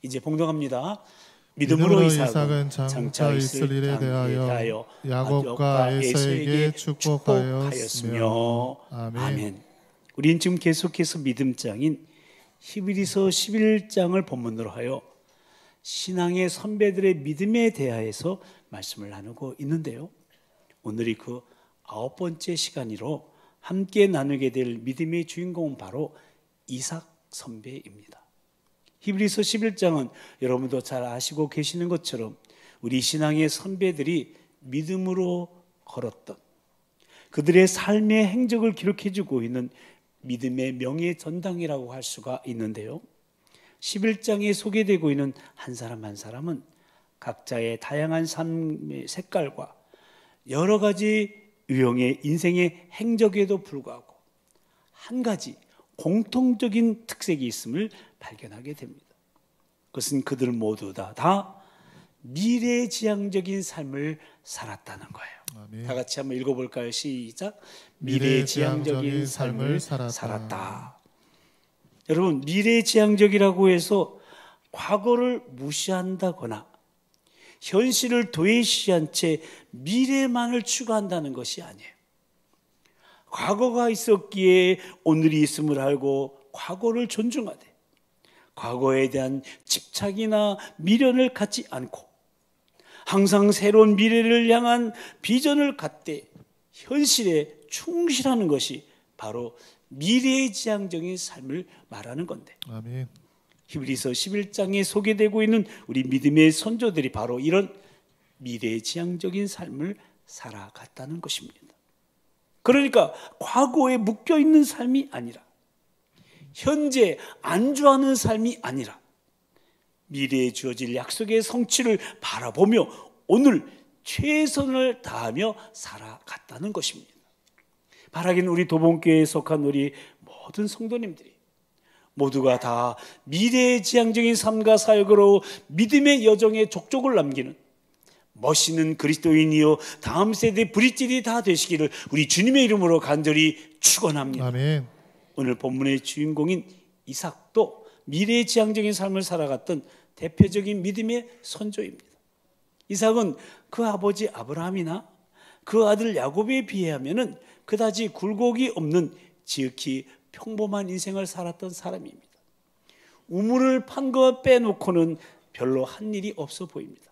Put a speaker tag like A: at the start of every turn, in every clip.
A: 이제 봉독합니다. 믿음으로 이삭은
B: 장차 있을 일에 대하여 야곱과 에서에게 축복하였으며.
A: 아멘. 우리는 지금 계속해서 믿음장인 히브리서 11장을 본문으로 하여 신앙의 선배들의 믿음에 대하여서 말씀을 나누고 있는데요, 오늘이 그 9번째 시간으로 함께 나누게 될 믿음의 주인공은 바로 이삭 선배입니다. 히브리서 11장은 여러분도 잘 아시고 계시는 것처럼 우리 신앙의 선배들이 믿음으로 걸었던 그들의 삶의 행적을 기록해주고 있는 믿음의 명예전당이라고 할 수가 있는데요, 11장에 소개되고 있는 한 사람 한 사람은 각자의 다양한 삶의 색깔과 여러 가지 유형의 인생의 행적에도 불구하고 한 가지 공통적인 특색이 있음을 발견하게 됩니다. 그것은 그들 모두 다 미래지향적인 삶을 살았다는 거예요. 아멘. 다 같이 한번 읽어볼까요? 시작. 미래지향적인 삶을 살았다. 여러분, 미래지향적이라고 해서 과거를 무시한다거나 현실을 도외시한 채 미래만을 추구한다는 것이 아니에요. 과거가 있었기에 오늘이 있음을 알고 과거를 존중하되 과거에 대한 집착이나 미련을 갖지 않고 항상 새로운 미래를 향한 비전을 갖되 현실에 충실하는 것이 바로 미래지향적인 삶을 말하는 건데,
B: 아멘.
A: 히브리서 11장에 소개되고 있는 우리 믿음의 선조들이 바로 이런 미래지향적인 삶을 살아갔다는 것입니다. 그러니까 과거에 묶여있는 삶이 아니라, 현재 안주하는 삶이 아니라 미래에 주어질 약속의 성취를 바라보며 오늘 최선을 다하며 살아갔다는 것입니다. 바라기는 우리 도봉교회에 속한 우리 모든 성도님들이 모두가 다 미래지향적인 삶과 사역으로 믿음의 여정에 족적을 남기는 멋있는 그리스도인이요 다음 세대 브릿질이 다 되시기를 우리 주님의 이름으로 간절히 축원합니다.
B: 아멘.
A: 오늘 본문의 주인공인 이삭도 미래지향적인 삶을 살아갔던 대표적인 믿음의 선조입니다. 이삭은 그 아버지 아브라함이나 그 아들 야곱에 비하면 그다지 굴곡이 없는 지극히 평범한 인생을 살았던 사람입니다. 우물을 판 것 빼놓고는 별로 한 일이 없어 보입니다.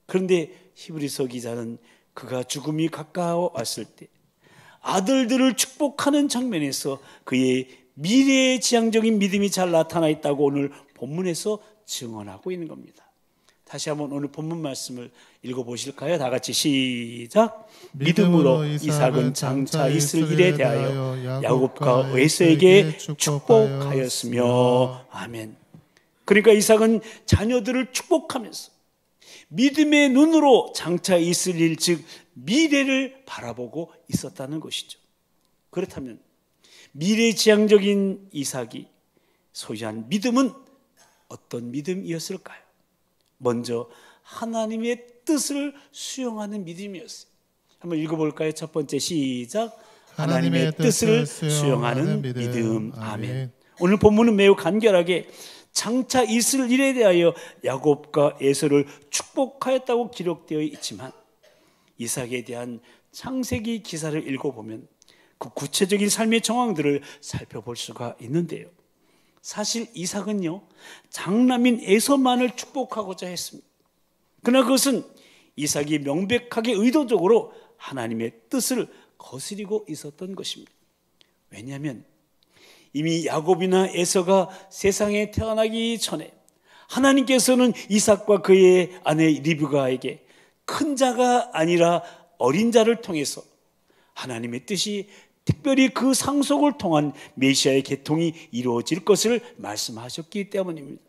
A: 그런데 히브리서 기자는 그가 죽음이 가까워 왔을 때 아들들을 축복하는 장면에서 그의 미래지향적인 믿음이 잘 나타나 있다고 오늘 본문에서 증언하고 있는 겁니다. 다시 한번 오늘 본문 말씀을 읽어보실까요? 다 같이 시작. 믿음으로 이삭은 장차 있을 일에 대하여 야곱과 에서에게 축복하였으며. 아멘. 그러니까 이삭은 자녀들을 축복하면서 믿음의 눈으로 장차 있을 일, 즉 미래를 바라보고 있었다는 것이죠. 그렇다면 미래지향적인 이삭이 소유한 믿음은 어떤 믿음이었을까요? 먼저 하나님의 뜻을 수용하는 믿음이었어요. 한번 읽어볼까요? 첫 번째 시작. 하나님의 뜻을 수용하는 믿음. 아멘. 오늘 본문은 매우 간결하게 장차 있을 일에 대하여 야곱과 에서를 축복하였다고 기록되어 있지만 이삭에 대한 창세기 기사를 읽어보면 그 구체적인 삶의 정황들을 살펴볼 수가 있는데요, 사실 이삭은요 장남인 에서만을 축복하고자 했습니다. 그러나 그것은 이삭이 명백하게 의도적으로 하나님의 뜻을 거스리고 있었던 것입니다. 왜냐하면 이미 야곱이나 에서가 세상에 태어나기 전에 하나님께서는 이삭과 그의 아내 리브가에게 큰 자가 아니라 어린 자를 통해서 하나님의 뜻이 특별히 그 상속을 통한 메시아의 계통이 이루어질 것을 말씀하셨기 때문입니다.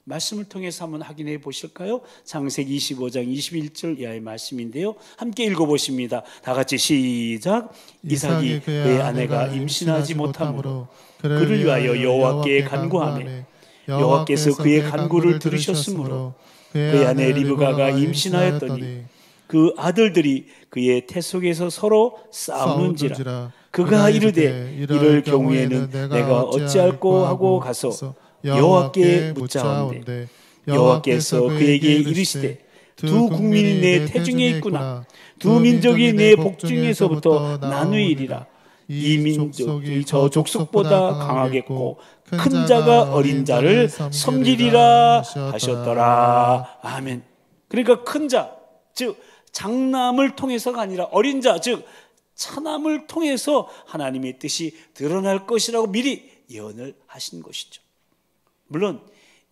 A: 말씀을 통해서 한번 확인해 보실까요? 창세기 25장 21절 이하의 말씀인데요, 함께 읽어보십니다. 다 같이 시작. 이삭이 그의 아내가 임신하지 못하므로 그를 위하여 여호와께 간구하매 여호와께서 그의 간구를 들으셨으므로 그의 아내 리브가가 임신하였더니 그 아들들이 그의 태 속에서 서로 싸우는지라. 그가 이르되 이럴 경우에는 내가 어찌할꼬 하고 가서 여호와께 묻자온대 여호와께서 그에게 이르시되 두 국민이 내 태중에 있구나. 두 민족이 내 복중에서부터 나누이리라. 이 민족이 저 족속보다 강하겠고 큰 자가 어린 자를 섬기리라 하셨더라. 아멘. 그러니까 큰 자, 즉 장남을 통해서가 아니라 어린 자, 즉 차남을 통해서 하나님의 뜻이 드러날 것이라고 미리 예언을 하신 것이죠. 물론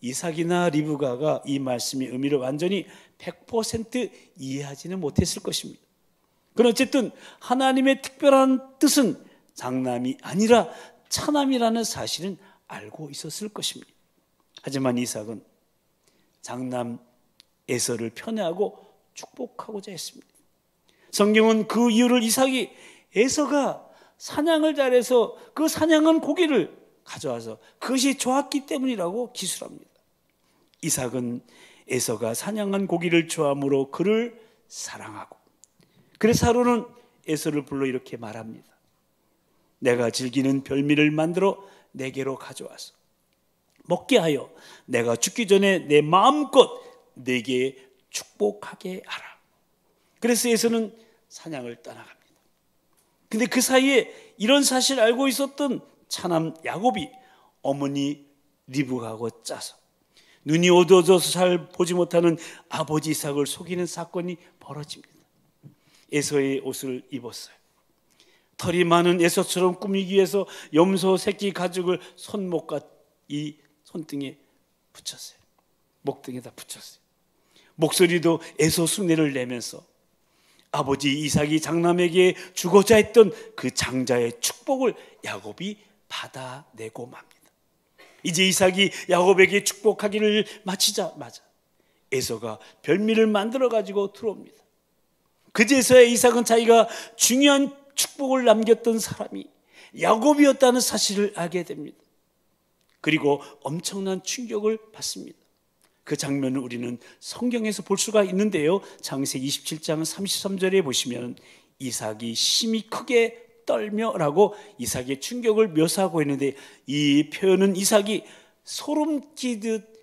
A: 이삭이나 리브가가 이 말씀의 의미를 완전히 100% 이해하지는 못했을 것입니다. 그러나 어쨌든 하나님의 특별한 뜻은 장남이 아니라 차남이라는 사실은 알고 있었을 것입니다. 하지만 이삭은 장남 에서를 편애하고 축복하고자 했습니다. 성경은 그 이유를 이삭이 에서가 사냥을 잘해서 그 사냥한 고기를 가져와서 그것이 좋았기 때문이라고 기술합니다. 이삭은 에서가 사냥한 고기를 좋아함으로 그를 사랑하고, 그래서 하루는 에서를 불러 이렇게 말합니다. 내가 즐기는 별미를 만들어 내게로 가져와서 먹게 하여 내가 죽기 전에 내 마음껏 내게 축복하게 하라. 그래서 에서는 사냥을 떠나갑니다. 근데 그 사이에 이런 사실을 알고 있었던 차남 야곱이 어머니 리브가하고 짜서 눈이 어두워져서 잘 보지 못하는 아버지 이삭을 속이는 사건이 벌어집니다. 에서의 옷을 입었어요. 털이 많은 에서처럼 꾸미기 위해서 염소 새끼 가죽을 손목과 이 손등에 붙였어요. 목등에다 붙였어요. 목소리도 에서 숭례를 내면서 아버지 이삭이 장남에게 주고자 했던 그 장자의 축복을 야곱이 받아내고 맙니다. 이제 이삭이 야곱에게 축복하기를 마치자마자 에서가 별미를 만들어 가지고 들어옵니다. 그제서야 이삭은 자기가 중요한 축복을 남겼던 사람이 야곱이었다는 사실을 알게 됩니다. 그리고 엄청난 충격을 받습니다. 그 장면을 우리는 성경에서 볼 수가 있는데요, 창세기 27장 33절에 보시면 이삭이 심히 크게 떨며라고 이삭의 충격을 묘사하고 있는데, 이 표현은 이삭이 소름 끼치듯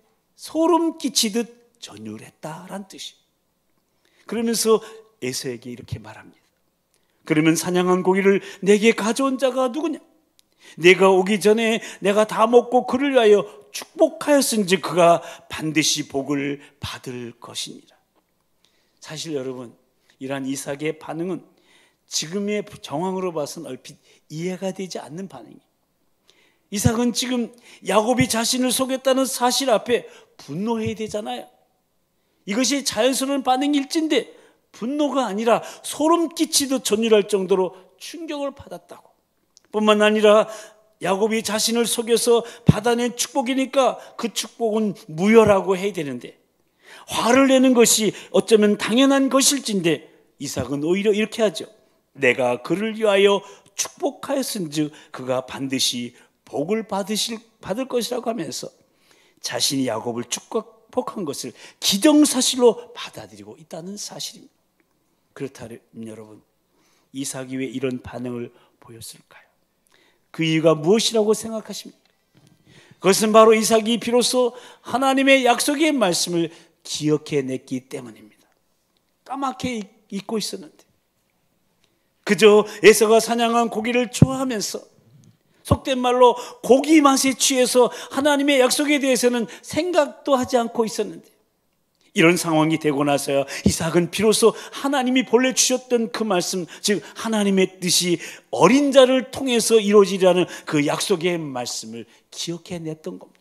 A: 전율했다라는 뜻이에요. 그러면서 에서에게 이렇게 말합니다. 그러면 사냥한 고기를 내게 가져온 자가 누구냐? 내가 오기 전에 내가 다 먹고 그를 위하여 축복하였은즉 그가 반드시 복을 받을 것이니라. 사실 여러분, 이러한 이삭의 반응은 지금의 정황으로 봐서는 얼핏 이해가 되지 않는 반응이에요. 이삭은 지금 야곱이 자신을 속였다는 사실 앞에 분노해야 되잖아요. 이것이 자연스러운 반응일진데 분노가 아니라 소름 끼치듯 전율할 정도로 충격을 받았다고. 뿐만 아니라 야곱이 자신을 속여서 받아낸 축복이니까 그 축복은 무효라고 해야 되는데, 화를 내는 것이 어쩌면 당연한 것일진데 이삭은 오히려 이렇게 하죠. 내가 그를 위하여 축복하였은즉 그가 반드시 복을 받을 것이라고 하면서 자신이 야곱을 축복한 것을 기정사실로 받아들이고 있다는 사실입니다. 그렇다면 여러분, 이삭이 왜 이런 반응을 보였을까요? 그 이유가 무엇이라고 생각하십니까? 그것은 바로 이삭이 비로소 하나님의 약속의 말씀을 기억해냈기 때문입니다. 까맣게 잊고 있었는데, 그저 에서가 사냥한 고기를 좋아하면서 속된 말로 고기 맛에 취해서 하나님의 약속에 대해서는 생각도 하지 않고 있었는데, 이런 상황이 되고 나서야 이삭은 비로소 하나님이 본래 주셨던 그 말씀, 즉 하나님의 뜻이 어린 자를 통해서 이루어지라는 그 약속의 말씀을 기억해냈던 겁니다.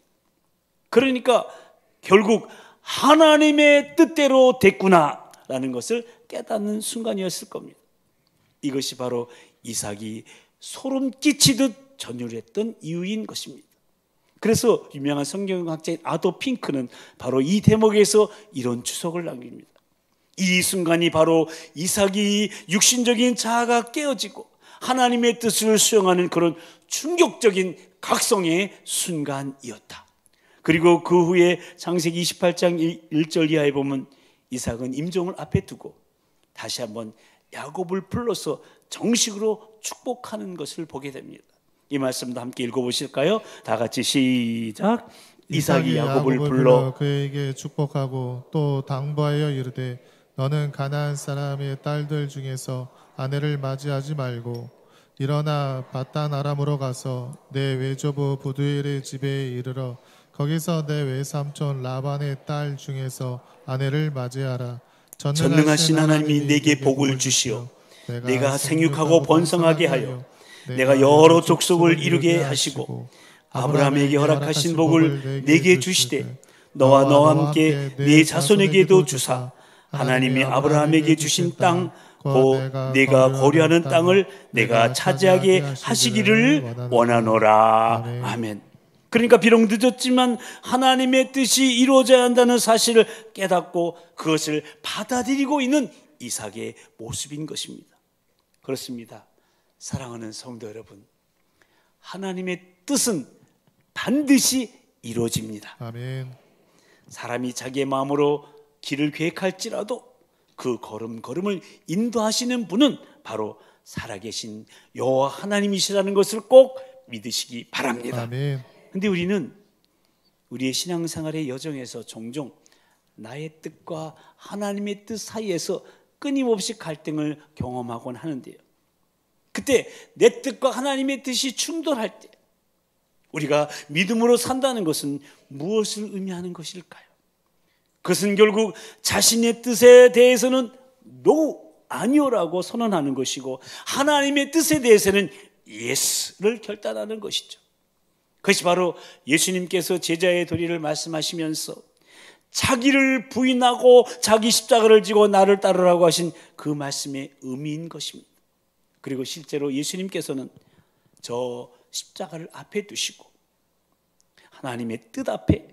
A: 그러니까 결국 하나님의 뜻대로 됐구나라는 것을 깨닫는 순간이었을 겁니다. 이것이 바로 이삭이 소름 끼치듯 전율했던 이유인 것입니다. 그래서 유명한 성경학자인 아도 핑크는 바로 이 대목에서 이런 추석을 남깁니다. 이 순간이 바로 이삭이 육신적인 자아가 깨어지고 하나님의 뜻을 수용하는 그런 충격적인 각성의 순간이었다. 그리고 그 후에 창세기 28장 1절 이하에 보면 이삭은 임종을 앞에 두고 다시 한번 야곱을 불러서 정식으로 축복하는 것을 보게 됩니다. 이 말씀도 함께 읽어보실까요? 다 같이 시작. 이삭이 야곱을 불러
B: 그에게 축복하고 또 당부하여 이르되 너는 가나안 사람의 딸들 중에서 아내를 맞이하지 말고 일어나 바단 아람으로 가서 내 외조부 부두엘의 집에 이르러 거기서 내 외삼촌 라반의 딸 중에서 아내를 맞이하라.
A: 전능하신 하나님이 내게 복을 주시오. 내가 생육하고 번성하게 하여 내가 여러 족속을 이루게 하시고 아브라함에게 허락하신 복을 내게 주시되 너와 너와 함께 네 자손에게도 주사 하나님이 아브라함에게 주신 땅 곧 내가 고려하는 땅을 내가 차지하게 하시기를 원하노라. 아멘. 그러니까 비록 늦었지만 하나님의 뜻이 이루어져야 한다는 사실을 깨닫고 그것을 받아들이고 있는 이삭의 모습인 것입니다. 그렇습니다. 사랑하는 성도 여러분, 하나님의 뜻은 반드시 이루어집니다.
B: 아멘.
A: 사람이 자기의 마음으로 길을 계획할지라도 그 걸음걸음을 인도하시는 분은 바로 살아계신 여호와 하나님이시라는 것을 꼭 믿으시기 바랍니다.
B: 아멘.
A: 근데 우리는 우리의 신앙생활의 여정에서 종종 나의 뜻과 하나님의 뜻 사이에서 끊임없이 갈등을 경험하곤 하는데요. 그때 내 뜻과 하나님의 뜻이 충돌할 때 우리가 믿음으로 산다는 것은 무엇을 의미하는 것일까요? 그것은 결국 자신의 뜻에 대해서는 no, 아니오라고 선언하는 것이고 하나님의 뜻에 대해서는 yes를 결단하는 것이죠. 그것이 바로 예수님께서 제자의 도리를 말씀하시면서 자기를 부인하고 자기 십자가를 지고 나를 따르라고 하신 그 말씀의 의미인 것입니다. 그리고 실제로 예수님께서는 저 십자가를 앞에 두시고 하나님의 뜻 앞에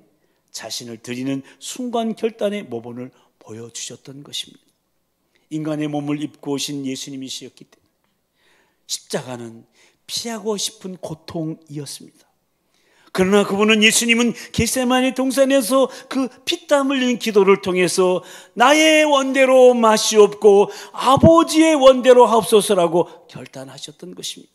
A: 자신을 드리는 순간 결단의 모범을 보여주셨던 것입니다. 인간의 몸을 입고 오신 예수님이셨기 때문에 십자가는 피하고 싶은 고통이었습니다. 그러나 그분은 예수님은 겟세마네 동산에서 그 피땀 흘린 기도를 통해서 나의 원대로 마시옵고 아버지의 원대로 하옵소서라고 결단하셨던 것입니다.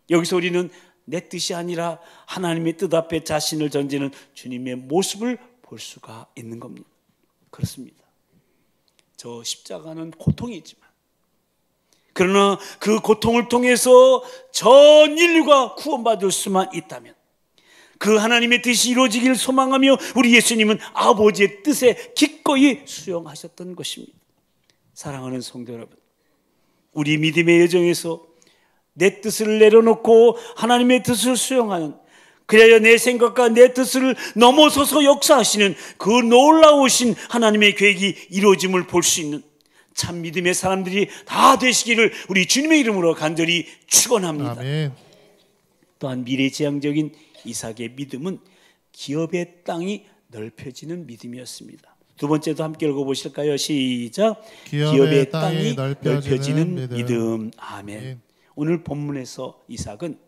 A: 여기서 우리는 내 뜻이 아니라 하나님의 뜻 앞에 자신을 던지는 주님의 모습을 볼 수가 있는 겁니다. 그렇습니다. 저 십자가는 고통이지만 그러나 그 고통을 통해서 전 인류가 구원받을 수만 있다면 그 하나님의 뜻이 이루어지길 소망하며 우리 예수님은 아버지의 뜻에 기꺼이 수용하셨던 것입니다. 사랑하는 성도 여러분, 우리 믿음의 여정에서 내 뜻을 내려놓고 하나님의 뜻을 수용하는, 그래야 내 생각과 내 뜻을 넘어서서 역사하시는 그 놀라우신 하나님의 계획이 이루어짐을 볼 수 있는 참 믿음의 사람들이 다 되시기를 우리 주님의 이름으로 간절히 축원합니다.
B: 아멘.
A: 또한 미래지향적인 이삭의 믿음은 기업의 땅이 넓혀지는 믿음이었습니다. 두 번째도 함께 읽어보실까요? 시작. 기업의 땅이 넓혀지는 믿음. 아멘. 오늘 본문에서 이삭은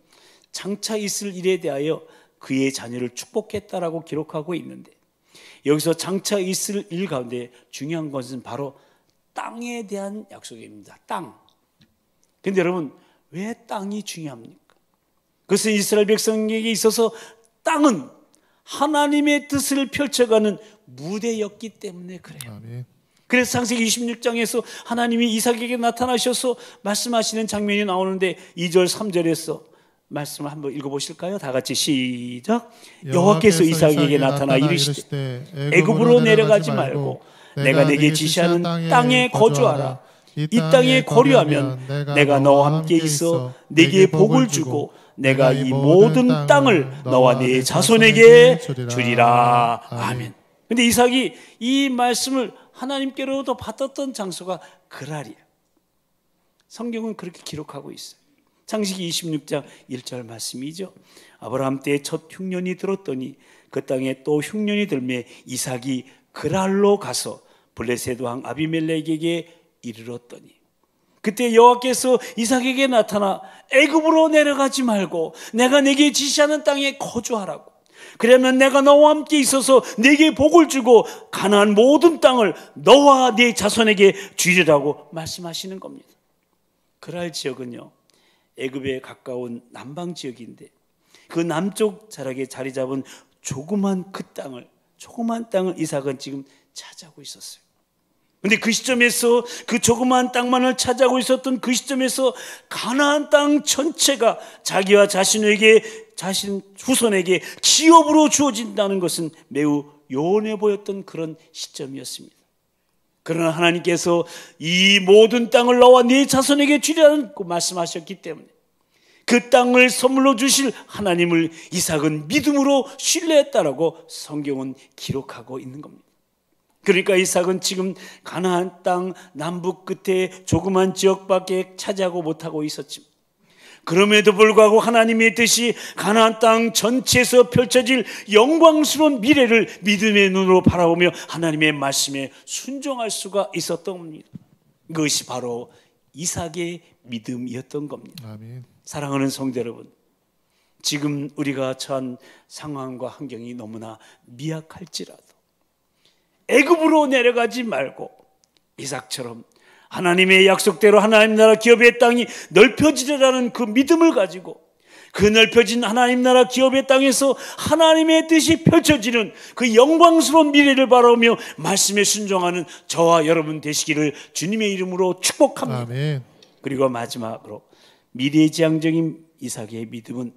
A: 장차 있을 일에 대하여 그의 자녀를 축복했다라고 기록하고 있는데, 여기서 장차 있을 일 가운데 중요한 것은 바로 땅에 대한 약속입니다. 땅. 그런데 여러분, 왜 땅이 중요합니까? 그것은 이스라엘 백성에게 있어서 땅은 하나님의 뜻을 펼쳐가는 무대였기 때문에 그래요.
B: 아멘.
A: 그래서 창세기 26장에서 하나님이 이삭에게 나타나셔서 말씀하시는 장면이 나오는데 2절 3절에서 말씀을 한번 읽어보실까요? 다 같이 시작. 여호와께서 이삭에게 나타나 이르시되 애굽으로 내려가지 말고 내가 내게 지시하는 땅에 거주하라. 이 땅에 거류하면 내가 너와 함께 있어 내게 복을 주고 내가 이 모든 땅을 너와 네 자손에게 주리라. 아멘. 근데 이삭이 이 말씀을 하나님께로부터 받았던 장소가 그랄이에요. 성경은 그렇게 기록하고 있어요. 창세기 26장 1절 말씀이죠. 아브라함 때 첫 흉년이 들었더니 그 땅에 또 흉년이 들매 이삭이 그랄로 가서 블레셋 왕 아비멜렉에게 이르렀더니, 그때 여호와께서 이삭에게 나타나 애굽으로 내려가지 말고 내가 내게 지시하는 땅에 거주하라고, 그러면 내가 너와 함께 있어서 내게 복을 주고 가나안 모든 땅을 너와 네 자손에게 주리라고 말씀하시는 겁니다. 그랄 지역은요, 애굽에 가까운 남방 지역인데 그 남쪽 자락에 자리 잡은 조그만 땅을 이삭은 지금 차지하고 있었어요. 근데 그 시점에서 그 조그만 땅만을 차지하고 있었던 그 시점에서 가나안 땅 전체가 자기와 자신 후손에게 기업으로 주어진다는 것은 매우 요원해 보였던 그런 시점이었습니다. 그러나 하나님께서 이 모든 땅을 너와 네 자손에게 주리라고 말씀하셨기 때문에 그 땅을 선물로 주실 하나님을 이삭은 믿음으로 신뢰했다라고 성경은 기록하고 있는 겁니다. 그러니까 이삭은 지금 가나안 땅 남북 끝에 조그만 지역밖에 차지하고 못하고 있었지만 그럼에도 불구하고 하나님의 뜻이 가나안 땅 전체에서 펼쳐질 영광스러운 미래를 믿음의 눈으로 바라보며 하나님의 말씀에 순종할 수가 있었던 겁니다. 그것이 바로 이삭의 믿음이었던 겁니다.
B: 아멘.
A: 사랑하는 성도 여러분, 지금 우리가 처한 상황과 환경이 너무나 미약할지라도 애굽으로 내려가지 말고 이삭처럼 하나님의 약속대로 하나님 나라 기업의 땅이 넓혀지리라는 그 믿음을 가지고 그 넓혀진 하나님 나라 기업의 땅에서 하나님의 뜻이 펼쳐지는 그 영광스러운 미래를 바라보며 말씀에 순종하는 저와 여러분 되시기를 주님의 이름으로 축복합니다.
B: 아멘.
A: 그리고 마지막으로 미래지향적인 이삭의 믿음은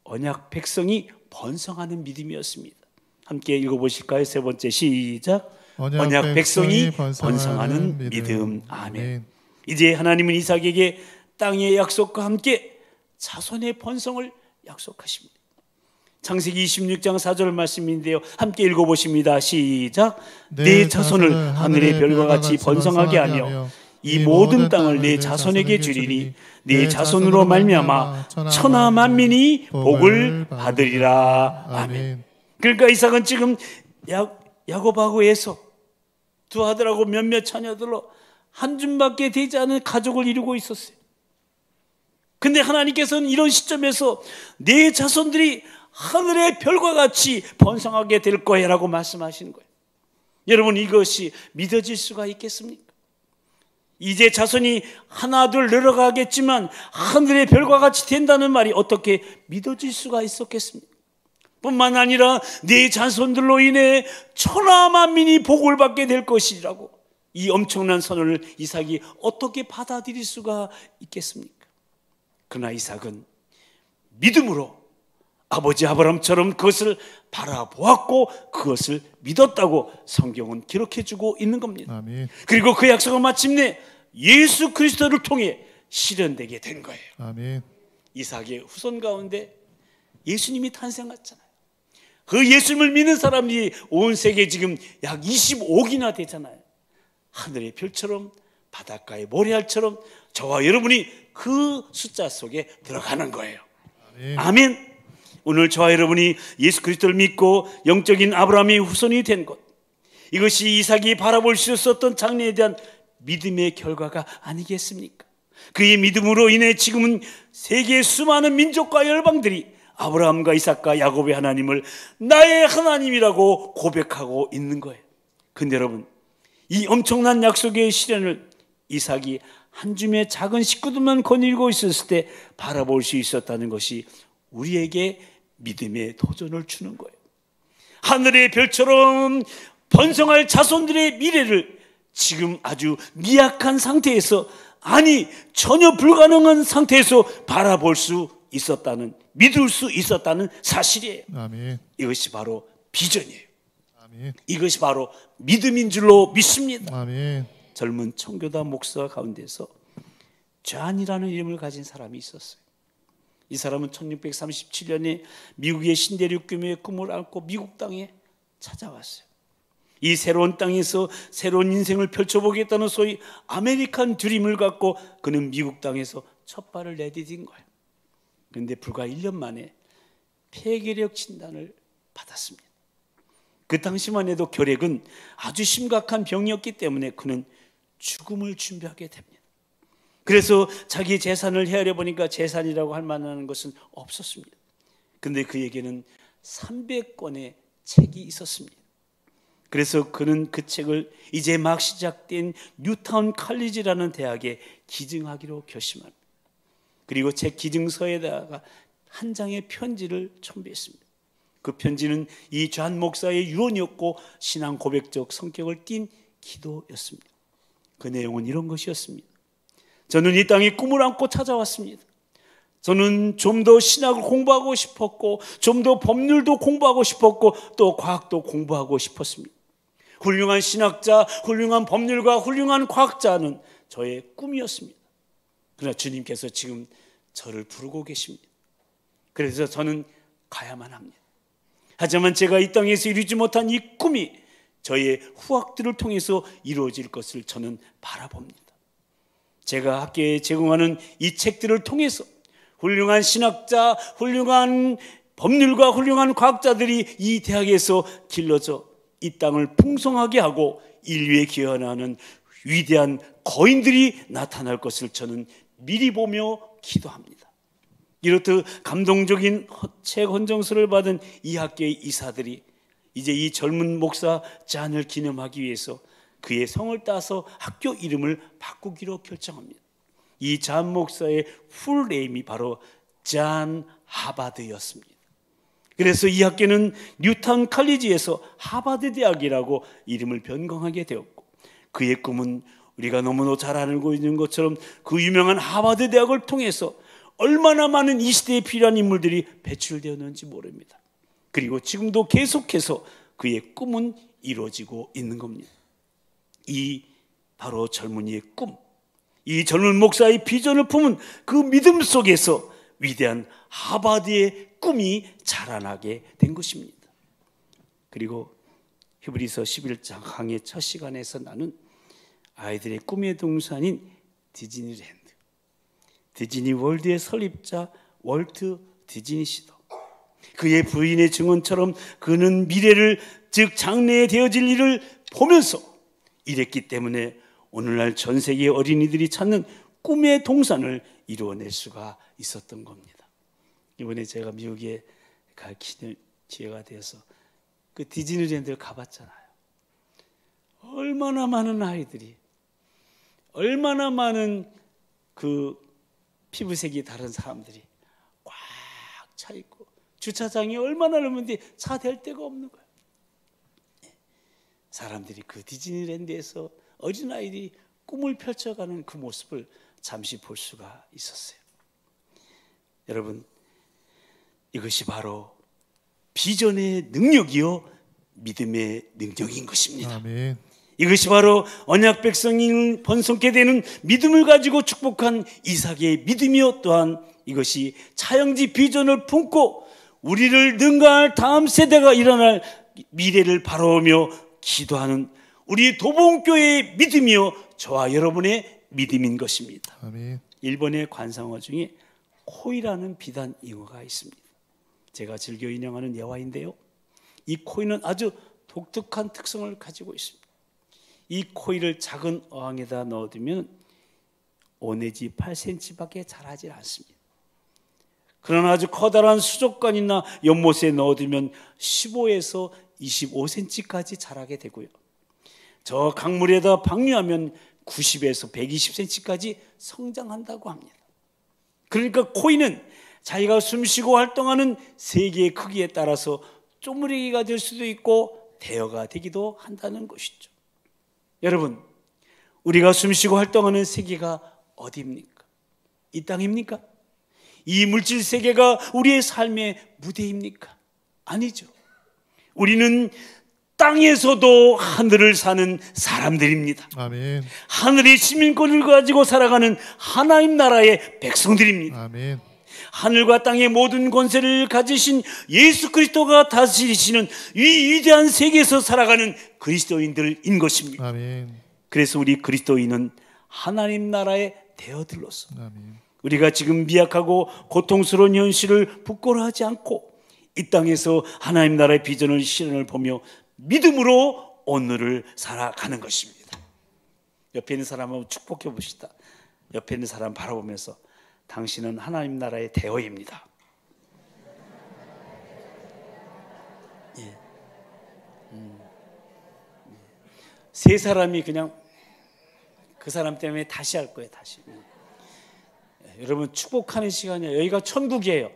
A: 언약 백성이 번성하는 믿음이었습니다. 함께 읽어보실까요? 세 번째 시작. 언약 백성이 번성하는 믿음. 아멘. 이제 하나님은 이삭에게 땅의 약속과 함께 자손의 번성을 약속하십니다. 창세기 26장 4절 말씀인데요, 함께 읽어보십니다. 시작. 내 자손을 하늘의 별과 같이 번성하게 하며 이 모든 땅을 내 자손에게 주리니 내 자손으로 말미암아 천하 만민이 복을 받으리라. 아멘. 그러니까 이삭은 지금 야곱하고 에서 두 아들하고 몇몇 자녀들로 한 줌밖에 되지 않은 가족을 이루고 있었어요. 근데 하나님께서는 이런 시점에서 내 자손들이 하늘의 별과 같이 번성하게 될 거야 라고 말씀하시는 거예요. 여러분, 이것이 믿어질 수가 있겠습니까? 이제 자손이 하나 둘 늘어가겠지만 하늘의 별과 같이 된다는 말이 어떻게 믿어질 수가 있었겠습니까? 뿐만 아니라 네 자손들로 인해 천하 만민이 복을 받게 될 것이라고, 이 엄청난 선언을 이삭이 어떻게 받아들일 수가 있겠습니까? 그러나 이삭은 믿음으로 아버지 아브라함처럼 그것을 바라보았고 그것을 믿었다고 성경은 기록해주고 있는 겁니다.
B: 아멘.
A: 그리고 그 약속은 마침내 예수 그리스도를 통해 실현되게 된 거예요.
B: 아멘.
A: 이삭의 후손 가운데 예수님이 탄생했잖아요. 그 예수님을 믿는 사람이 온 세계에 지금 약 25억이나 되잖아요. 하늘의 별처럼 바닷가의 모래알처럼 저와 여러분이 그 숫자 속에 들어가는 거예요. 아멘. 아멘. 오늘 저와 여러분이 예수 그리스도를 믿고 영적인 아브라함의 후손이 된 것, 이것이 이삭이 바라볼 수 있었던 장래에 대한 믿음의 결과가 아니겠습니까? 그의 믿음으로 인해 지금은 세계의 수많은 민족과 열방들이 아브라함과 이삭과 야곱의 하나님을 나의 하나님이라고 고백하고 있는 거예요. 근데 여러분, 이 엄청난 약속의 실현을 이삭이 한 줌의 작은 식구들만 거닐고 있었을 때 바라볼 수 있었다는 것이 우리에게 믿음의 도전을 주는 거예요. 하늘의 별처럼 번성할 자손들의 미래를 지금 아주 미약한 상태에서, 아니 전혀 불가능한 상태에서 바라볼 수 있었다는, 믿을 수 있었다는 사실이에요.
B: 아멘.
A: 이것이 바로 비전이에요.
B: 아멘.
A: 이것이 바로 믿음인 줄로 믿습니다.
B: 아멘.
A: 젊은 청교도 목사 가운데서 존이라는 이름을 가진 사람이 있었어요. 이 사람은 1637년에 미국의 신대륙 규모의 꿈을 안고 미국 땅에 찾아왔어요. 이 새로운 땅에서 새로운 인생을 펼쳐보겠다는 소위 아메리칸 드림을 갖고 그는 미국 땅에서 첫 발을 내디딘 거예요. 그런데 불과 1년 만에 폐결핵 진단을 받았습니다. 그 당시만 해도 결핵은 아주 심각한 병이었기 때문에 그는 죽음을 준비하게 됩니다. 그래서 자기 재산을 헤아려 보니까 재산이라고 할 만한 것은 없었습니다. 그런데 그에게는 300권의 책이 있었습니다. 그래서 그는 그 책을 이제 막 시작된 뉴타운 칼리지라는 대학에 기증하기로 결심합니다. 그리고 책 기증서에다가 한 장의 편지를 첨부했습니다. 그 편지는 이 존 목사의 유언이었고 신앙 고백적 성격을 띤 기도였습니다. 그 내용은 이런 것이었습니다. 저는 이 땅에 꿈을 안고 찾아왔습니다. 저는 좀 더 신학을 공부하고 싶었고 좀 더 법률도 공부하고 싶었고 또 과학도 공부하고 싶었습니다. 훌륭한 신학자, 훌륭한 법률가, 훌륭한 과학자는 저의 꿈이었습니다. 그러나 주님께서 지금 저를 부르고 계십니다. 그래서 저는 가야만 합니다. 하지만 제가 이 땅에서 이루지 못한 이 꿈이 저의 후학들을 통해서 이루어질 것을 저는 바라봅니다. 제가 학교에 제공하는 이 책들을 통해서 훌륭한 신학자, 훌륭한 법률가, 훌륭한 과학자들이 이 대학에서 길러져 이 땅을 풍성하게 하고 인류에 기여하는 위대한 거인들이 나타날 것을 저는 미리 보며 기도합니다. 이렇듯 감동적인 책 헌정서를 받은 이 학교의 이사들이 이제 이 젊은 목사 잔을 기념하기 위해서 그의 성을 따서 학교 이름을 바꾸기로 결정합니다. 이 잔 목사의 풀네임이 바로 잔 하바드였습니다. 그래서 이 학교는 뉴턴 칼리지에서 하버드 대학이라고 이름을 변경하게 되었고, 그의 꿈은 우리가 너무나 잘 알고 있는 것처럼 그 유명한 하버드 대학을 통해서 얼마나 많은 이 시대에 필요한 인물들이 배출되었는지 모릅니다. 그리고 지금도 계속해서 그의 꿈은 이루어지고 있는 겁니다. 이 바로 젊은이의 꿈, 이 젊은 목사의 비전을 품은 그 믿음 속에서 위대한 하버드의 꿈이 자라나게 된 것입니다. 그리고 히브리서 11장 강의 첫 시간에서 나는 아이들의 꿈의 동산인 디즈니랜드, 디즈니 월드의 설립자 월트 디즈니시도, 그의 부인의 증언처럼 그는 미래를, 즉 장래에 되어질 일을 보면서 이랬기 때문에 오늘날 전 세계의 어린이들이 찾는 꿈의 동산을 이루어낼 수가 있었던 겁니다. 이번에 제가 미국에 갈 기회가 되어서 그 디즈니랜드를 가봤잖아요. 얼마나 많은 아이들이, 얼마나 많은 그 피부색이 다른 사람들이 꽉 차 있고, 주차장이 얼마나 넓은데 차 댈 데가 없는 거예요. 사람들이 그 디즈니랜드에서 어린아이들이 꿈을 펼쳐가는 그 모습을 잠시 볼 수가 있었어요. 여러분, 이것이 바로 비전의 능력이요 믿음의 능력인 것입니다.
B: 아멘.
A: 이것이 바로 언약 백성을 번성케 되는 믿음을 가지고 축복한 이삭의 믿음이요, 또한 이것이 차영지 비전을 품고 우리를 능가할 다음 세대가 일어날 미래를 바라보며 기도하는 우리 도봉교회의 믿음이요 저와 여러분의 믿음인 것입니다.
B: 아멘.
A: 일본의 관상어 중에 코이라는 비단 잉어가 있습니다. 제가 즐겨 인용하는 예화인데요, 이 코이는 아주 독특한 특성을 가지고 있습니다. 이 코이를 작은 어항에다 넣어두면 5 내지 8cm밖에 자라지 않습니다. 그러나 아주 커다란 수족관이나 연못에 넣어두면 15에서 25cm까지 자라게 되고요, 저 강물에다 방류하면 90에서 120cm까지 성장한다고 합니다. 그러니까 코이는 자기가 숨쉬고 활동하는 세계의 크기에 따라서 쪼무레기가 될 수도 있고 대어가 되기도 한다는 것이죠. 여러분, 우리가 숨쉬고 활동하는 세계가 어디입니까? 이 땅입니까? 이 물질 세계가 우리의 삶의 무대입니까? 아니죠. 우리는 땅에서도 하늘을 사는 사람들입니다.
B: 아멘.
A: 하늘의 시민권을 가지고 살아가는 하나님 나라의 백성들입니다.
B: 아멘.
A: 하늘과 땅의 모든 권세를 가지신 예수 그리스도가 다스리시는 이 위대한 세계에서 살아가는 그리스도인들인 것입니다.
B: 아멘.
A: 그래서 우리 그리스도인은 하나님 나라의 대어들로서
B: 아멘.
A: 우리가 지금 미약하고 고통스러운 현실을 부끄러워하지 않고 이 땅에서 하나님 나라의 비전을 실현을 보며 믿음으로 오늘을 살아가는 것입니다. 옆에 있는 사람을 축복해 봅시다. 옆에 있는 사람 바라보면서 당신은 하나님 나라의 대어입니다. 예. 세 사람이 그냥 그 사람 때문에 다시 할 거예요. 다시. 여러분 축복하는 시간이에요. 여기가 천국이에요.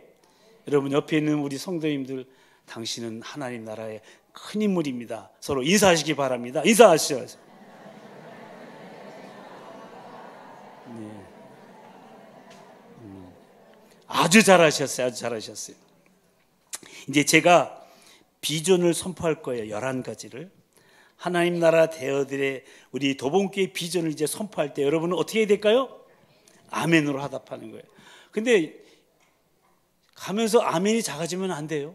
A: 여러분 옆에 있는 우리 성도님들 당신은 하나님 나라의 큰 인물입니다. 서로 인사하시기 바랍니다. 인사하시죠. 네. 아주 잘하셨어요. 아주 잘하셨어요. 이제 제가 비전을 선포할 거예요. 11가지를. 하나님 나라 대어들의 우리 도봉교회 비전을 이제 선포할 때 여러분은 어떻게 해야 될까요? 아멘으로 화답하는 거예요. 근데 가면서 아멘이 작아지면 안 돼요.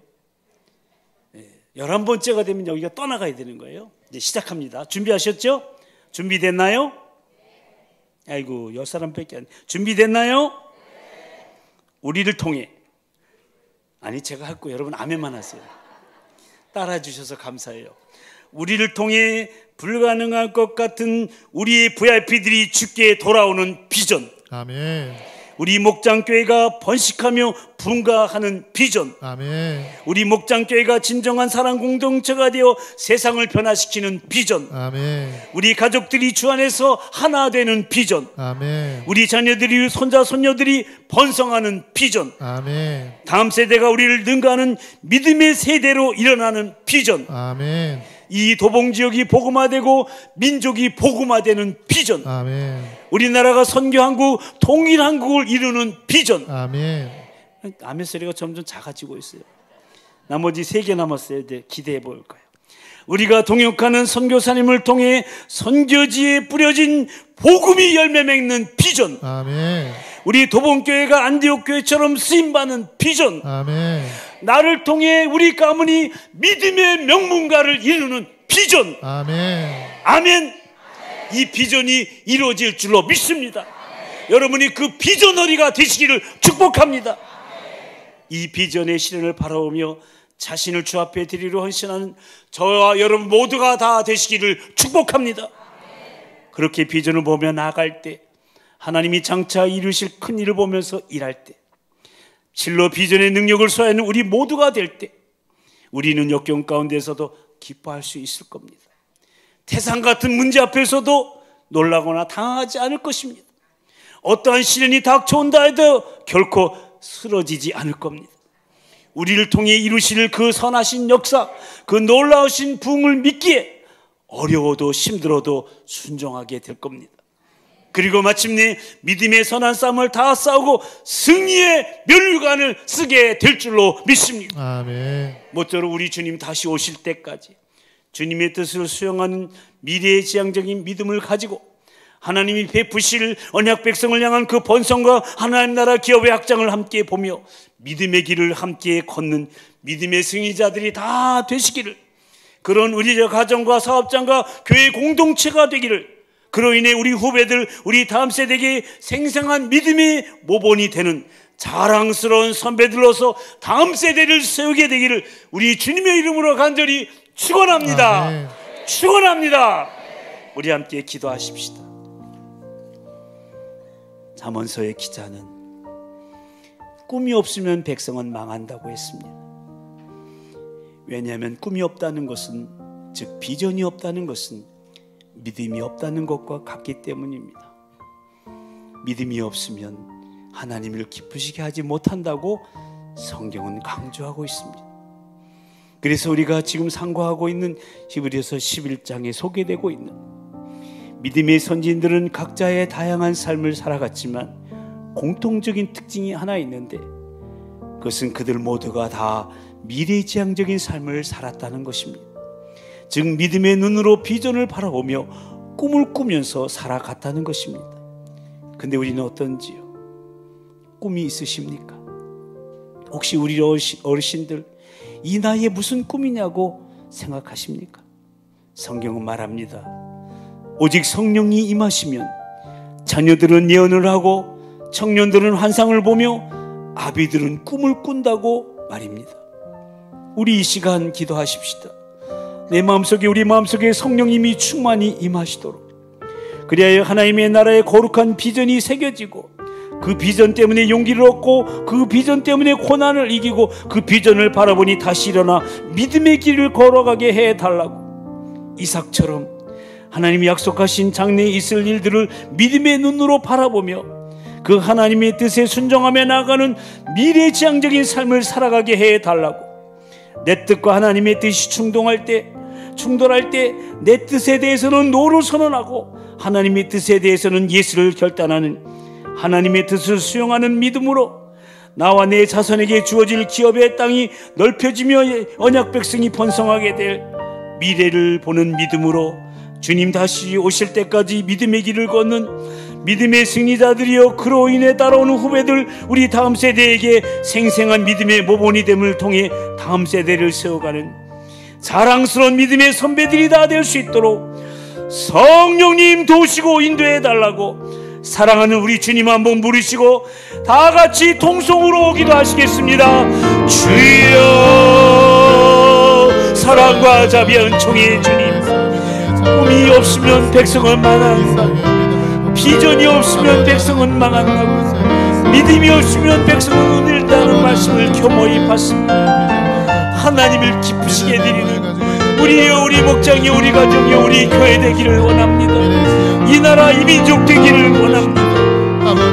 A: 11번째가 되면 여기가 떠나가야 되는 거예요. 이제 시작합니다. 준비하셨죠? 준비됐나요? 아이고 10사람밖에 안. 준비됐나요? 우리를 통해. 아니 제가 할 거예요. 여러분 아멘만 하세요. 따라해 주셔서 감사해요. 우리를 통해 불가능할 것 같은 우리의 VIP들이 주께 돌아오는 비전.
B: 아멘.
A: 우리 목장교회가 번식하며 분가하는 비전.
B: 아멘.
A: 우리 목장교회가 진정한 사랑 공동체가 되어 세상을 변화시키는 비전.
B: 아멘.
A: 우리 가족들이 주 안에서 하나 되는 비전.
B: 아멘.
A: 우리 자녀들이 손자 손녀들이 번성하는 비전.
B: 아멘.
A: 다음 세대가 우리를 능가하는 믿음의 세대로 일어나는 비전.
B: 아멘.
A: 이 도봉지역이 복음화되고 민족이 복음화되는 비전.
B: 아멘.
A: 우리나라가 선교한국 통일한국을 이루는 비전.
B: 아멘.
A: 아멘 소리가 점점 작아지고 있어요. 나머지 3개 남았어요. 이제 기대해 볼까요? 우리가 동역하는 선교사님을 통해 선교지에 뿌려진 복음이 열매 맺는 비전.
B: 아멘.
A: 우리 도봉교회가 안디옥 교회처럼 쓰임받는 비전.
B: 아멘.
A: 나를 통해 우리 가문이 믿음의 명문가를 이루는 비전.
B: 아멘.
A: 아멘. 이 비전이 이루어질 줄로 믿습니다. 여러분이 그 비전어리가 되시기를 축복합니다. 이 비전의 실현을 바라보며 자신을 주 앞에 드리려 헌신하는 저와 여러분 모두가 다 되시기를 축복합니다. 그렇게 비전을 보며 나아갈 때, 하나님이 장차 이루실 큰 일을 보면서 일할 때, 실로 비전의 능력을 소유하는 우리 모두가 될 때, 우리는 역경 가운데서도 기뻐할 수 있을 겁니다. 태산 같은 문제 앞에서도 놀라거나 당하지 않을 것입니다. 어떠한 시련이 닥쳐온다 해도 결코 쓰러지지 않을 겁니다. 우리를 통해 이루실 그 선하신 역사, 그 놀라우신 부흥을 믿기에 어려워도 힘들어도 순종하게 될 겁니다. 그리고 마침내 믿음의 선한 싸움을 다 싸우고 승리의 면류관을 쓰게 될 줄로 믿습니다.
B: 아멘.
A: 모쪼록 우리 주님 다시 오실 때까지 주님의 뜻을 수용하는 미래의 지향적인 믿음을 가지고 하나님이 베푸실 언약 백성을 향한 그 번성과 하나님 나라 기업의 확장을 함께 보며 믿음의 길을 함께 걷는 믿음의 승리자들이 다 되시기를, 그런 우리의 가정과 사업장과 교회 공동체가 되기를, 그로 인해 우리 후배들, 우리 다음 세대에게 생생한 믿음의 모본이 되는 자랑스러운 선배들로서 다음 세대를 세우게 되기를 우리 주님의 이름으로 간절히 축원합니다.
B: 아멘.
A: 축원합니다. 우리 함께 기도하십시다. 잠언서의 기자는 꿈이 없으면 백성은 망한다고 했습니다. 왜냐하면 꿈이 없다는 것은, 즉 비전이 없다는 것은 믿음이 없다는 것과 같기 때문입니다. 믿음이 없으면 하나님을 기쁘시게 하지 못한다고 성경은 강조하고 있습니다. 그래서 우리가 지금 상고하고 있는 히브리서 11장에 소개되고 있는 믿음의 선진들은 각자의 다양한 삶을 살아갔지만 공통적인 특징이 하나 있는데, 그것은 그들 모두가 다 미래지향적인 삶을 살았다는 것입니다. 즉 믿음의 눈으로 비전을 바라보며 꿈을 꾸면서 살아갔다는 것입니다. 근데 우리는 어떤지요? 꿈이 있으십니까? 혹시 우리 어르신들 이 나이에 무슨 꿈이냐고 생각하십니까? 성경은 말합니다. 오직 성령이 임하시면 자녀들은 예언을 하고 청년들은 환상을 보며 아비들은 꿈을 꾼다고 말입니다. 우리 이 시간 기도하십시다. 내 마음속에, 우리 마음속에 성령님이 충만히 임하시도록, 그리하여 하나님의 나라의 거룩한 비전이 새겨지고 그 비전 때문에 용기를 얻고 그 비전 때문에 고난을 이기고 그 비전을 바라보니 다시 일어나 믿음의 길을 걸어가게 해달라고, 이삭처럼 하나님이 약속하신 장래에 있을 일들을 믿음의 눈으로 바라보며 그 하나님의 뜻에 순종하며 나아가는 미래지향적인 삶을 살아가게 해달라고, 내 뜻과 하나님의 뜻이 충돌할 때 내 뜻에 대해서는 노를 선언하고 하나님의 뜻에 대해서는 예스를 결단하는, 하나님의 뜻을 수용하는 믿음으로 나와 내 자손에게 주어질 기업의 땅이 넓혀지며 언약 백성이 번성하게 될 미래를 보는 믿음으로 주님 다시 오실 때까지 믿음의 길을 걷는 믿음의 승리자들이여, 그로 인해 따라오는 후배들, 우리 다음 세대에게 생생한 믿음의 모본이 됨을 통해 다음 세대를 세워가는 자랑스러운 믿음의 선배들이 다 될 수 있도록 성령님 도우시고 인도해 달라고 사랑하는 우리 주님 한번 부르시고 다 같이 통성으로 기도하시겠습니다. 주여, 사랑과 자비와 은총의 주님, 꿈이 없으면 백성은 망한다고, 비전이 없으면 백성은 망한다고, 믿음이 없으면 백성은 은일다는 말씀을 교모히 받습니다. 하나님을 기쁘시게 드리는 우리여, 우리 목장이여, 우리 가정이여, 우리 교회 되기를 원합니다. 이 나라 이 민족 되기를 원합니다.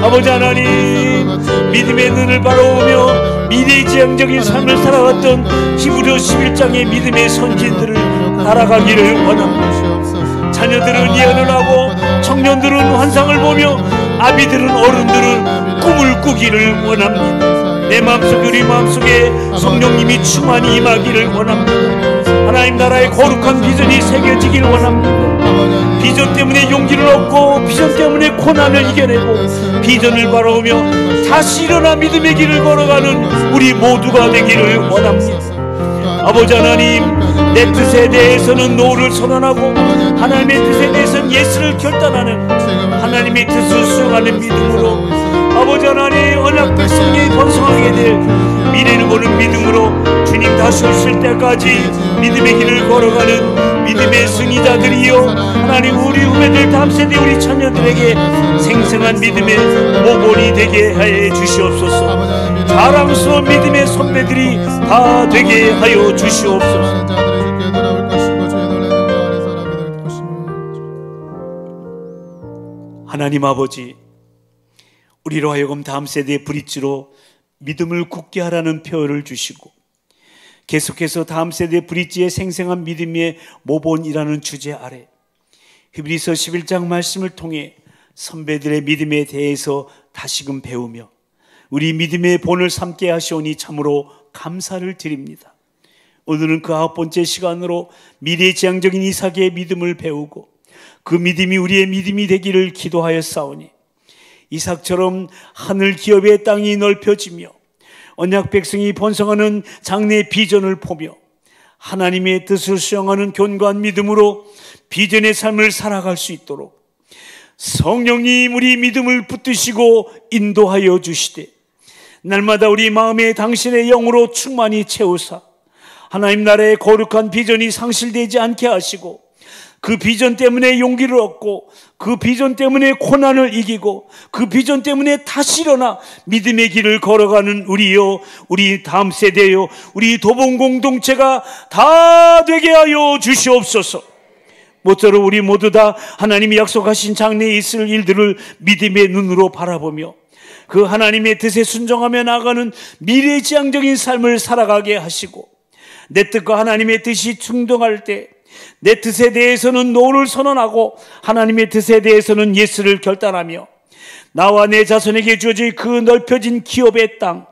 A: 아버지 하나님, 믿음의 눈을 바라보며 미래지향적인 삶을 살아갔던 히브리 11장의 믿음의 선진들을 따라가기를 원합니다. 자녀들은 예언을 하고 청년들은 환상을 보며 아비들은 어른들은 꿈을 꾸기를 원합니다. 내 마음속에, 우리 마음속에 성령님이 충만히 임하기를 원합니다. 하나님 나라의 거룩한 비전이 새겨지기를 원합니다. 비전 때문에 용기를 얻고 비전 때문에 고난을 이겨내고 비전을 바라보며 다시 일어나 믿음의 길을 걸어가는 우리 모두가 되기를 원합니다. 아버지 하나님, 내 뜻에 대해서는 노를 선언하고 하나님의 뜻에 대해서는 예스를 결단하는, 하나님의 뜻을 수용하는 믿음으로 아버지 하나님, 언약 백성이 번성하게 될 미래를 보는 믿음으로 주님 다시 오실 때까지 믿음의 길을 걸어가는 믿음의 승리자들이요, 하나님 우리 후배들 다음 세대 우리 자녀들에게 생생한 믿음의 모본이 되게 하여 주시옵소서. 자랑스러운 믿음의 선배들이 다 되게 하여 주시옵소서. 하나님 아버지, 우리로 하여금 다음 세대의 브릿지로 믿음을 굳게 하라는 표현을 주시고 계속해서 다음 세대의 브릿지의 생생한 믿음의 모본이라는 주제 아래 히브리서 11장 말씀을 통해 선배들의 믿음에 대해서 다시금 배우며 우리 믿음의 본을 삼게 하시오니 참으로 감사를 드립니다. 오늘은 그 9번째 시간으로 미래지향적인 이삭의 믿음을 배우고 그 믿음이 우리의 믿음이 되기를 기도하였사오니 이삭처럼 하늘 기업의 땅이 넓혀지며 언약 백성이 번성하는 장래의 비전을 보며 하나님의 뜻을 수용하는 견고한 믿음으로 비전의 삶을 살아갈 수 있도록 성령님 우리 믿음을 붙드시고 인도하여 주시되 날마다 우리 마음에 당신의 영으로 충만히 채우사 하나님 나라의 거룩한 비전이 상실되지 않게 하시고 그 비전 때문에 용기를 얻고 그 비전 때문에 고난을 이기고 그 비전 때문에 다시 일어나 믿음의 길을 걸어가는 우리요, 우리 다음 세대요, 우리 도봉 공동체가 다 되게 하여 주시옵소서. 모쪼록 우리 모두 다 하나님이 약속하신 장래에 있을 일들을 믿음의 눈으로 바라보며 그 하나님의 뜻에 순종하며 나아가는 미래지향적인 삶을 살아가게 하시고 내 뜻과 하나님의 뜻이 충돌할 때 내 뜻에 대해서는 노를 선언하고 하나님의 뜻에 대해서는 예스를 결단하며 나와 내 자손에게 주어질 그 넓혀진 기업의 땅,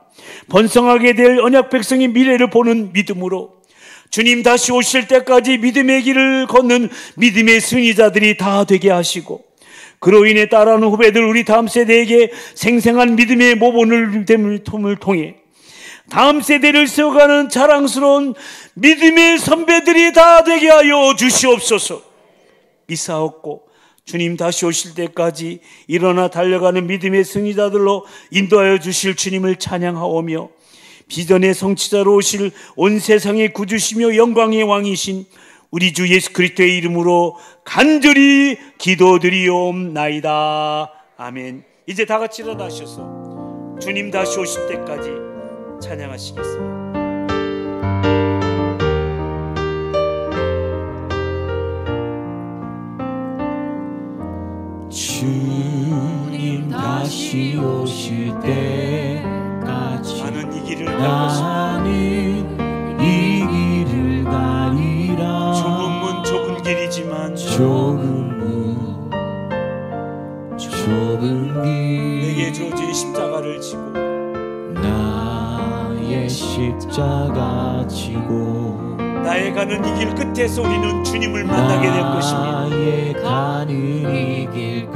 A: 번성하게 될 언약 백성의 미래를 보는 믿음으로 주님 다시 오실 때까지 믿음의 길을 걷는 믿음의 승리자들이 다 되게 하시고 그로 인해 따라오는 후배들 우리 다음 세대에게 생생한 믿음의 모본을 통해 다음 세대를 세워가는 자랑스러운 믿음의 선배들이 다 되게 하여 주시옵소서. 이사없고 주님 다시 오실 때까지 일어나 달려가는 믿음의 승리자들로 인도하여 주실 주님을 찬양하오며 비전의 성취자로 오실 온 세상의 구주시며 영광의 왕이신 우리 주 예수 그리스도의 이름으로 간절히 기도드리옵나이다. 아멘. 이제 다 같이 일어나셔서 주님 다시 오실 때까지 찬양하시겠습니다.
C: 주님 다시 오실 때까지
A: 나는 이 길을
C: 나는 이
A: 하지만
C: 좁은 길
A: 내게 주어진 십자가를 지고
C: 나의 십자가 지고
A: 나의 가는 이 길 끝에서 우리는 주님을 만나게 될 것입니다.
C: 나의 가는 이 길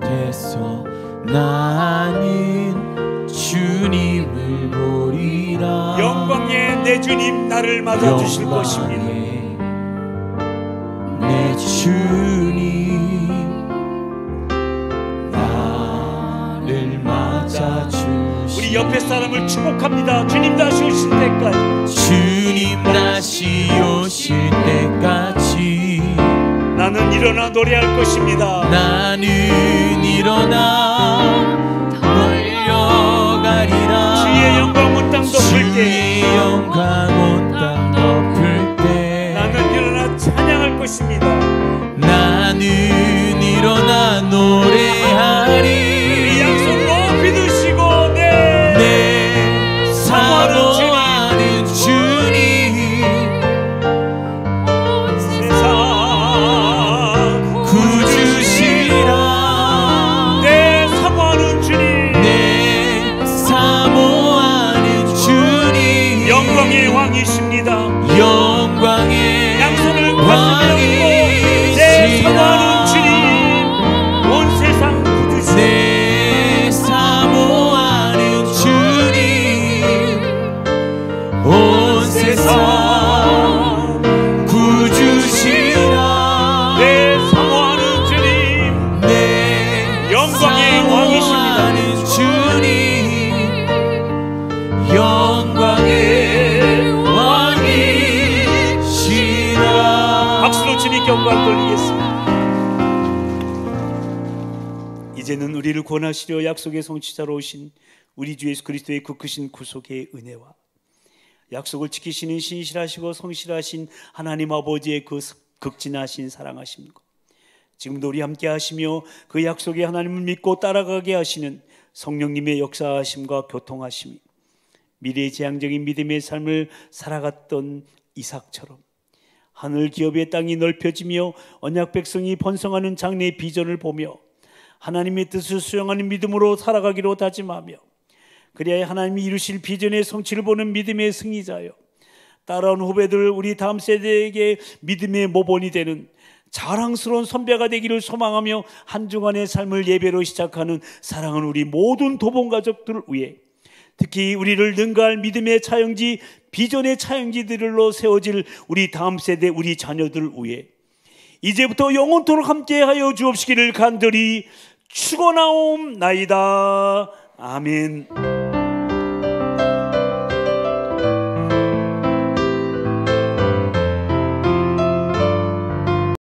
C: 끝에서 나는 주님을 보리라.
A: 영광의 내 주님 나를 맞아주실 것입니다.
C: 내 주님 나를 맞아주시니
A: 우리 옆에 사람을 축복합니다. 주님 다시 오실 때까지,
C: 주님 다시 오실 때까지
A: 나는 일어나 노래할 것입니다.
C: 나는 일어나 달려가리라.
A: 주의 영광 온 땅 덮을 때,
C: 주의 영광 온 땅 덮을 때
A: 나는 일어나 찬양할 것입니다.
C: 나는 일어나 노래하리.
A: 이 약속 높이 드시고 내
C: 사모하는 주님
A: 세상
C: 구주시라.
A: 내 사모하는 주님,
C: 내 사모하는 주님
A: 영광의 왕이십니다.
C: 영광의
A: 양손을 가슴에 얹고 내 사모하는 주님, 온 세상 구주시오.
C: 내 사모하는 주님 온 세상 구주시라.
A: 내 사모하는 주님,
C: 내
A: 영광의
C: 사모하는 주님 영광의 왕이시라.
A: 박수로 주님께 영광 돌리겠습니다. 이제는 우리를 구원하시려 약속의 성취자로 오신 우리 주 예수 그리스도의 그 크신 구속의 은혜와 약속을 지키시는 신실하시고 성실하신 하나님 아버지의 그 극진하신 사랑하심과 지금도 우리 함께 하시며 그 약속의 하나님을 믿고 따라가게 하시는 성령님의 역사하심과 교통하심이 미래의 재앙적인 믿음의 삶을 살아갔던 이삭처럼 하늘 기업의 땅이 넓혀지며 언약 백성이 번성하는 장래의 비전을 보며 하나님의 뜻을 수용하는 믿음으로 살아가기로 다짐하며 그래야 하나님이 이루실 비전의 성취를 보는 믿음의 승리자요, 따라온 후배들 우리 다음 세대에게 믿음의 모본이 되는 자랑스러운 선배가 되기를 소망하며 한 주간의 삶을 예배로 시작하는 사랑하는 우리 모든 도봉가족들을 위해, 특히 우리를 능가할 믿음의 차영지, 비전의 차영지들로 세워질 우리 다음 세대 우리 자녀들을 위해 이제부터 영원토록 함께하여 주옵시기를 간절히 축원하옵나이다. 아멘.